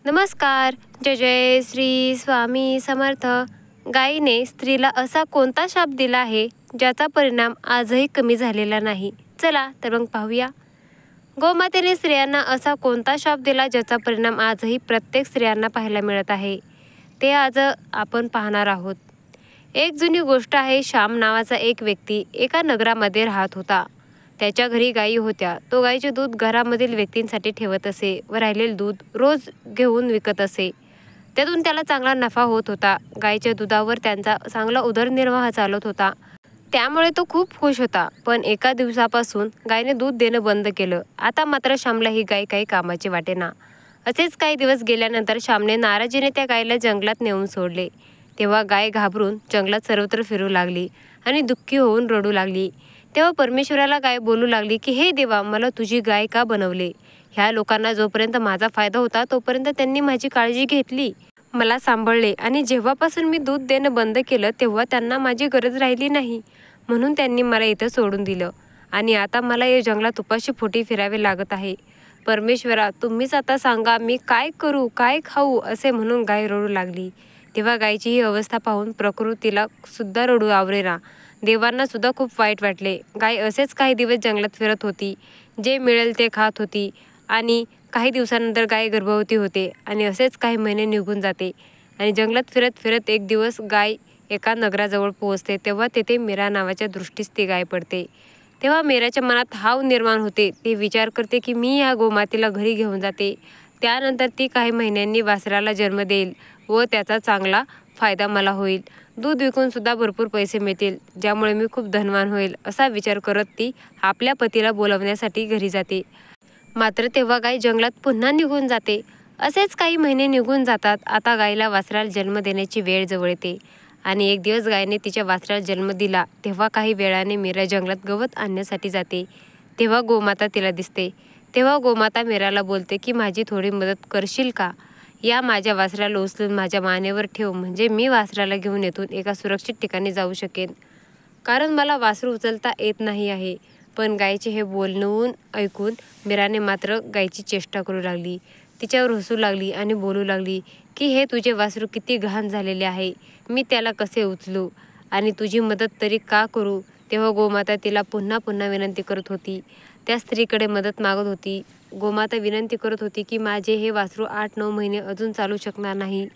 नमस्कार. जय जय श्री स्वामी समर्थ. गायीने स्त्रीला असा कोणता शाप दिला आहे ज्याचा परिणाम आजही कमी झालेला नाही? चला तर मग पाहूया. गोमातेने स्त्रियांना असा कोणता शाप दिला ज्याचा परिणाम आजही प्रत्येक स्त्रियांना पाहायला मिळत आहे, ते आज आपण पाहणार आहोत. एक जुनी गोष्ट आहे. श्याम नावाचा एक व्यक्ती एका नगरामध्ये राहत होता. त्याच्या घरी गायी होत्या. तो गायीचे दूध घरामधील व्यक्तींसाठी ठेवत असे व राहिलेले दूध रोज घेऊन विकत असे. त्यातून त्याला चांगला नफा होत होता. गायीच्या दुधावर त्यांचा चांगला उदरनिर्वाह चालत होता. त्यामुळे तो खूप खुश होता. पण एका दिवसापासून गायीने दूध देणं बंद केलं. आता मात्र श्यामला ही गाय काही कामाची वाटेना. असेच काही दिवस गेल्यानंतर श्यामने नाराजीने त्या गायीला जंगलात नेऊन सोडले. तेव्हा गाय घाबरून जंगलात सर्वत्र फिरू लागली आणि दुःखी होऊन रडू लागली. तेव्हा परमेश्वराला गाय बोलू लागली की हे देवा, मला तुझी गाय का बनवले? ह्या लोकांना जोपर्यंत माझा फायदा होता तोपर्यंत त्यांनी माझी काळजी घेतली, मला सांभाळले, आणि जेव्हापासून मी दूध देणं बंद केलं तेव्हा त्यांना माझी गरज राहिली नाही. म्हणून त्यांनी मला इथं सोडून दिलं आणि आता मला या जंगलात उपाशी पोटी फिरावे लागत आहे. परमेश्वरा, तुम्हीच आता सांगा, मी काय करू, काय खाऊ? असे म्हणून गाय रडू लागली. तेव्हा गायची ही अवस्था पाहून प्रकृतीला सुद्धा रडू आवरेना. देवांना सुद्धा खूप वाईट वाटले. गाय असेच काही दिवस जंगलात फिरत होती. जे मिळेल ते खात होती आणि काही दिवसानंतर गाय गर्भवती होते आणि असेच काही महिने निघून जाते आणि जंगलात फिरत फिरत एक दिवस गाय एका नगराजवळ पोहोचते. तेव्हा तेथे मीरा नावाच्या दृष्टीस ती गाय पडते. तेव्हा मीराच्या मनात हाव निर्माण होते. ती विचार करते की मी या गोमातेला घरी घेऊन जाते. त्यानंतर ती काही महिन्यांनी वासराला जन्म देईल व त्याचा चांगला फायदा मला होईल. दूध विकून सुद्धा भरपूर पैसे मिळतील, ज्यामुळे मी खूप धनवान होईल, असा विचार करत ती आपल्या पतीला बोलवण्यासाठी घरी जाते. मात्र तेव्हा गाय जंगलात पुन्हा निघून जाते. असेच काही महिने निघून जातात. आता गायीला वासराला जन्म देण्याची वेळ जवळ येते आणि एक दिवस गायीने तिच्या वासराला जन्म दिला. तेव्हा काही वेळाने मीरा जंगलात गवत आणण्यासाठी जाते. तेव्हा गोमाता तिला दिसते. तेव्हा गोमाता मीराला बोलते की माझी थोडी मदत करशील का? या माझ्या वासराला उचलून माझ्या मानेवर ठेव, म्हणजे मी वासराला घेऊन येथून एका सुरक्षित ठिकाणी जाऊ शकेन, कारण मला वासरू उचलता येत नाही आहे. पण गायीचे हे बोलणं ऐकून मीराने मात्र गायीची चेष्टा करू लागली. तिच्यावर हसू लागली आणि बोलू लागली की हे तुझे वासरू किती घाण झालेले आहे, मी त्याला कसे उचलू आणि तुझी मदत तरी का करू? तेव्हा गोमाता तिला पुन्हा पुन्हा विनंती करत होती. त्या स्त्रीकडे मदत मागत होती. गोमाता विनंती करत होती की माझे हे वासरू 8-9 महिने अजून चालू शकणार नाही,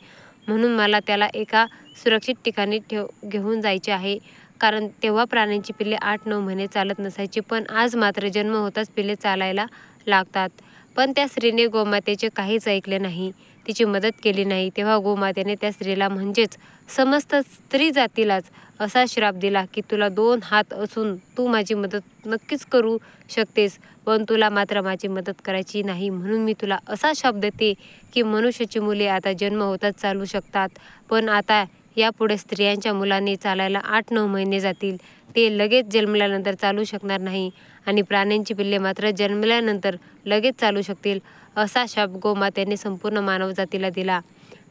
म्हणून मला त्याला एका सुरक्षित ठिकाणी घेऊन जायचे आहे, कारण तेव्हा प्राण्यांची पिल्ले 8-9 महिने चालत नसायची, पण आज मात्र जन्म होताच पिल्ले चालायला लागतात. पण त्या स्त्रीने गोमातेचे काहीच ऐकले नाही, तिची मदत केली नाही. तेव्हा गोमातेने त्या स्त्रीला, म्हणजेच समस्त स्त्री जातीलाच असा श्राप दिला की तुला 2 हात असून तू माझी मदत नक्कीच करू शकतेस, पण तुला मात्र माझी मदत करायची नाही. म्हणून मी तुला असा शाप देते की मनुष्याची मुले आता जन्म होताच चालू शकतात, पण आता यापुढे स्त्रियांच्या मुलांनी चालायला 8-9 महिने जातील, ते लगेच जन्मल्यानंतर चालू शकणार नाही, आणि प्राण्यांची पिल्ले मात्र जन्मल्यानंतर लगेच चालू शकतील. असा शाप गोमातेने संपूर्ण मानवजातीला दिला.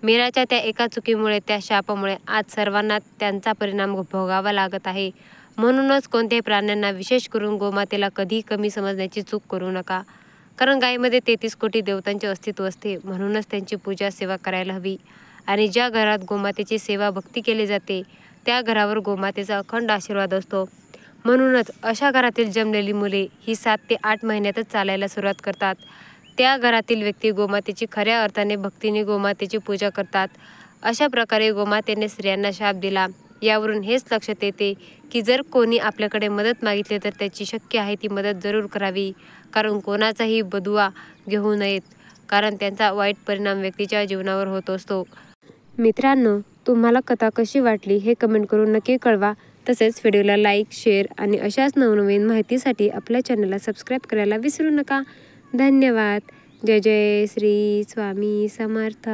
मीराच्या त्या एका चुकीमुळे, त्या शापामुळे आज सर्वांना त्यांचा परिणाम भोगावा लागत आहे. म्हणूनच कोणत्याही प्राण्यांना, विशेष करून गोमातेला, कधी कमी समजण्याची चूक करू नका, कारण गायीमध्ये 33 कोटी देवतांचे अस्तित्व असते. म्हणूनच त्यांची पूजा, सेवा करायला हवी. आणि ज्या घरात गोमातेची सेवा, भक्ती केली जाते त्या घरावर गोमातेचा अखंड आशीर्वाद असतो. म्हणूनच अशा घरातील जन्मलेली मुले ही 7 ते 8 महिन्यातच चालायला सुरुवात करतात. त्या घरातील व्यक्ती गोमातेची खऱ्या अर्थाने भक्तीने गोमातेची पूजा करतात. अशा प्रकारे गोमातेने स्त्रियांना शाप दिला. यावरून हेच लक्षात येते की जर कोणी आपल्याकडे मदत मागितली तर त्याची शक्य आहे ती मदत जरूर करावी, कारण कोणाचाही बदुआ घेऊ नयेत, कारण त्यांचा वाईट परिणाम व्यक्तीच्या जीवनावर होत असतो. मित्रांनो, तुम्हाला कथा कशी वाटली हे कमेंट करून नक्की कळवा. तसेच व्हिडिओला लाईक, शेअर आणि अशाच नवनवीन माहितीसाठी आपल्या चॅनलला सबस्क्राईब करायला विसरू नका. धन्यवाद. जय जय श्री स्वामी समर्थ.